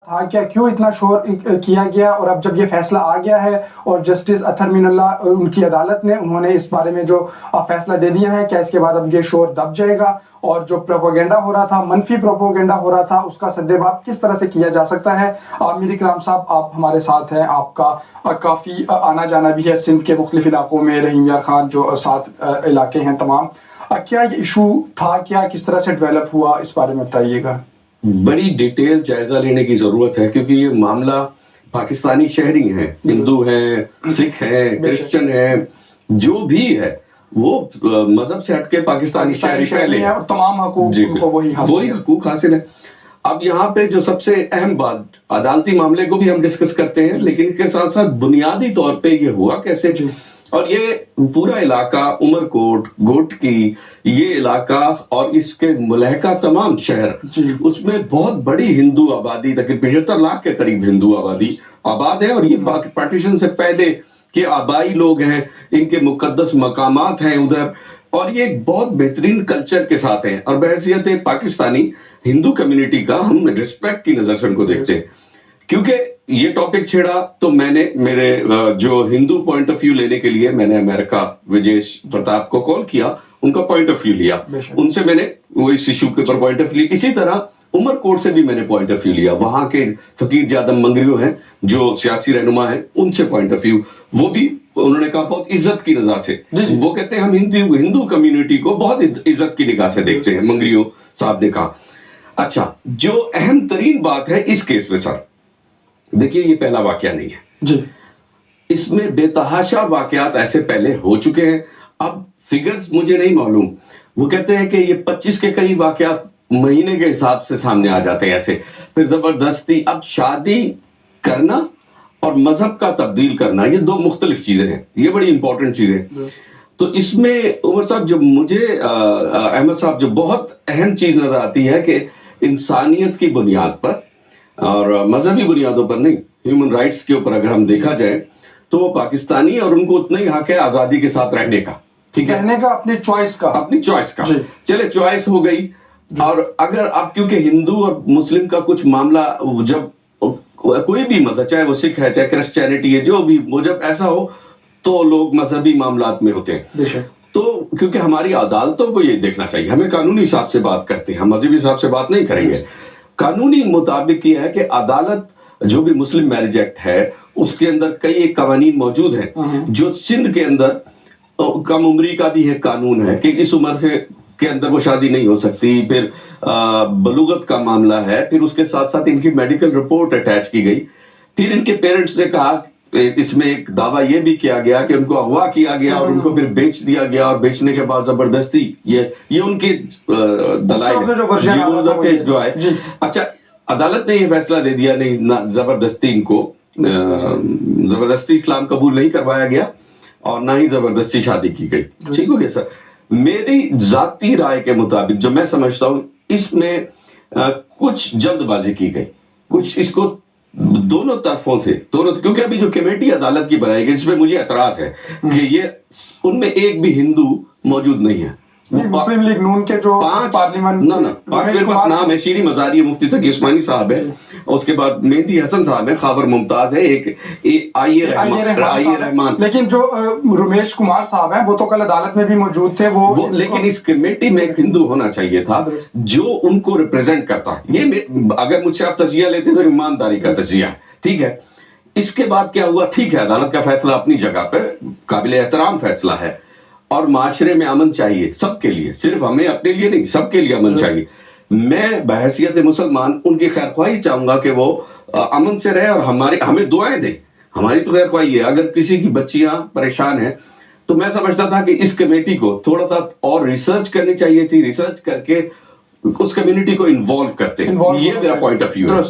تھا کیا؟ کیوں اتنا شور کیا گیا؟ اور اب جب یہ فیصلہ آ گیا ہے اور جسٹس اطہر مین اللہ ان کی عدالت نے انہوں نے اس بارے میں جو فیصلہ دے دیا ہے، کیا اس کے بعد اب یہ شور دب جائے گا؟ اور جو پروپیگنڈا ہو رہا تھا، منفی پروپیگنڈا ہو رہا تھا، اس کا سدباب کس طرح سے کیا جا سکتا ہے؟ میر اکرام صاحب، آپ ہمارے ساتھ ہیں، آپ کا کافی آنا جانا بھی ہے سندھ کے مختلف علاقوں میں، رحیم یار خان جو 7 علاقے ہیں تمام، کیا یہ ایشو تھا؟ کیا کس طرح سے ڈیولپ ہوا؟ اس بارے میں بتائیے گا. بڑی ڈیٹیل جائزہ لینے کی ضرورت ہے، کیونکہ یہ معاملہ پاکستانی شہری ہیں، ہندو ہیں، سکھ ہیں، کرسچن ہیں، جو بھی ہے وہ مذہب سے ہٹ کے پاکستانی شہری پہلے ہیں اور تمام حقوق ان کو وہی حقوق حاصل ہے. اب یہاں پہ جو سب سے اہم بات، عدالتی معاملے کو بھی ہم ڈسکس کرتے ہیں، لیکن اس کے ساتھ ساتھ بنیادی طور پہ یہ ہوا کیسے، اور یہ پورا علاقہ عمر کوٹ، گوٹکی، یہ علاقہ اور اس کے ملحقہ تمام شہر، اس میں بہت بڑی ہندو آبادی، تقریباً 75 لاکھ کے قریب ہندو آبادی آباد ہے، اور یہ پارٹیشن سے پہلے کے آبائی لوگ ہیں، ان کے مقدس مقامات ہیں ادھر، اور یہ ایک بہت بہترین کلچر کے ساتھ ہیں، اور بحیثیت پاکستانی ہندو کمیونٹی کا ہم ریسپیکٹ کی نظر سے ان کو دیکھتے ہیں. کیونکہ یہ ٹاپک چھیڑا تو میں نے میرے جو ہندو پوائنٹ آف ویو لینے کے لیے میں نے امریکہ وجیش پرتاپ کو کال کیا، ان کا پوائنٹ آف ویو لیا، ان سے میں نے وہ اس ایشو کے اوپر پوائنٹ آف ویو. اسی طرح عمر کوٹ سے بھی میں نے پوائنٹ آف ویو لیا، وہاں کے فقیر جادم منگریو ہیں جو سیاسی رہنما ہیں، ان سے پوائنٹ آف ویو، وہ بھی انہوں نے کہا بہت عزت کی نظر سے. وہ کہتے ہیں ہم ہندو کمیونٹی کو بہت عزت کی نگاہ سے دیکھتے ہیں، منگریو صاحب نے کہا. اچھا، جو اہم ترین بات ہے اس کیس میں سر، دیکھیے یہ پہلا واقعہ نہیں ہے، اس میں بے تحاشا واقعات ایسے پہلے ہو چکے ہیں. اب فگرز مجھے نہیں معلوم، وہ کہتے ہیں کہ یہ 25 کے قریب واقعات مہینے کے حساب سے سامنے آ جاتے ہیں ایسے. پھر زبردستی، اب شادی کرنا اور مذہب کا تبدیل کرنا، یہ 2 مختلف چیزیں ہیں، یہ بڑی امپورٹنٹ چیزیں. تو اس میں عمر صاحب جو مجھے احمد صاحب جو بہت اہم چیز نظر آتی ہے کہ انسانیت کی بنیاد پر اور مذہبی بنیادوں پر نہیں، ہیومن رائٹس کے اوپر اگر ہم دیکھا جائے تو وہ پاکستانی، اور ان کو اتنا ہی حق ہے آزادی کے ساتھ رہنے کا، ٹھیک ہے، رہنے کا، اپنی چوائس کا. چلے چوائس ہو گئی. اور اگر اب کیونکہ ہندو اور مسلم کا کچھ معاملہ، جب کوئی بھی مذہب، چاہے وہ سکھ ہے، چاہے کرسچینٹی ہے، جو بھی، وہ جب ایسا ہو تو لوگ مذہبی معاملات میں ہوتے ہیں. تو کیونکہ ہماری عدالتوں کو یہ دیکھنا چاہیے، ہمیں قانونی حساب سے بات کرتے ہیں، ہم مذہبی حساب سے بات نہیں کریں گے. قانونی مطابق یہ ہے کہ عدالت جو بھی مسلم میرج ایکٹ ہے اس کے اندر کئی قوانین موجود ہیں، جو سندھ کے اندر کم عمری کا بھی ایک قانون ہے کہ اس عمر سے کے اندر وہ شادی نہیں ہو سکتی. پھر بلوغت کا معاملہ ہے، پھر اس کے ساتھ ساتھ ان کی میڈیکل رپورٹ اٹیچ کی گئی. پھر ان کے پیرنٹس نے کہا، اس میں ایک دعویٰ یہ بھی کیا گیا کہ ان کو اغوا کیا گیا اور ان کو پھر بیچ دیا گیا، اور بیچنے کے بعد زبردستی، یہ ان کے دلائل جو ہے. اچھا، عدالت نے یہ فیصلہ دے دیا، نہیں، زبردستی ان کو زبردستی اسلام قبول نہیں کروایا گیا اور نہ ہی زبردستی شادی کی گئی. ٹھیک ہو گیا سر. میری ذاتی رائے کے مطابق جو میں سمجھتا ہوں، اس میں کچھ جلد بازی کی گئی، کچھ اس کو دونوں طرفوں سے، کیونکہ ابھی جو کمیٹی عدالت کی بنائی گئی، اس میں مجھے اعتراض ہے کہ یہ ان میں ایک بھی ہندو موجود نہیں ہے. مسلم لیگ نون کے جو پانچ نام ہے، شیری مزاری، مفتی تقی عثمانی صاحب ہے، اس کے بعد مہدی حسن صاحب ہے، خاور ممتاز ہے، ایک آئیے رحمان. لیکن جو رمیش کمار صاحب ہیں وہ تو کل عدالت میں بھی موجود تھے. وہ لیکن اس کمیٹی میں ایک ہندو ہونا چاہیے تھا جو ان کو ریپرزینٹ کرتا. یہ اگر مجھ سے آپ تجزیہ لیتے تو ایمانداری کا تجزیہ ہے، ٹھیک ہے. اس کے بعد کیا ہوا؟ ٹھیک ہے، عدالت کا فیصلہ اپنی جگہ پہ قابل احترام فیصلہ ہے، اور معاشرے میں امن چاہیے سب کے لیے، صرف ہمیں اپنے لیے نہیں، سب کے لیے امن چاہیے. میں بحیثیت مسلمان ان کی خیر خواہی چاہوں گا کہ وہ امن سے رہے اور ہمیں دعائیں دیں. ہماری تو خیر خواہی ہے. اگر کسی کی بچیاں پریشان ہیں تو میں سمجھتا تھا کہ اس کمیٹی کو تھوڑا سا اور ریسرچ کرنی چاہیے تھی، ریسرچ کر کے اس کمیونٹی کو انوالو کرتے ہیں. یہ میرا پوائنٹ آف ویو ہے.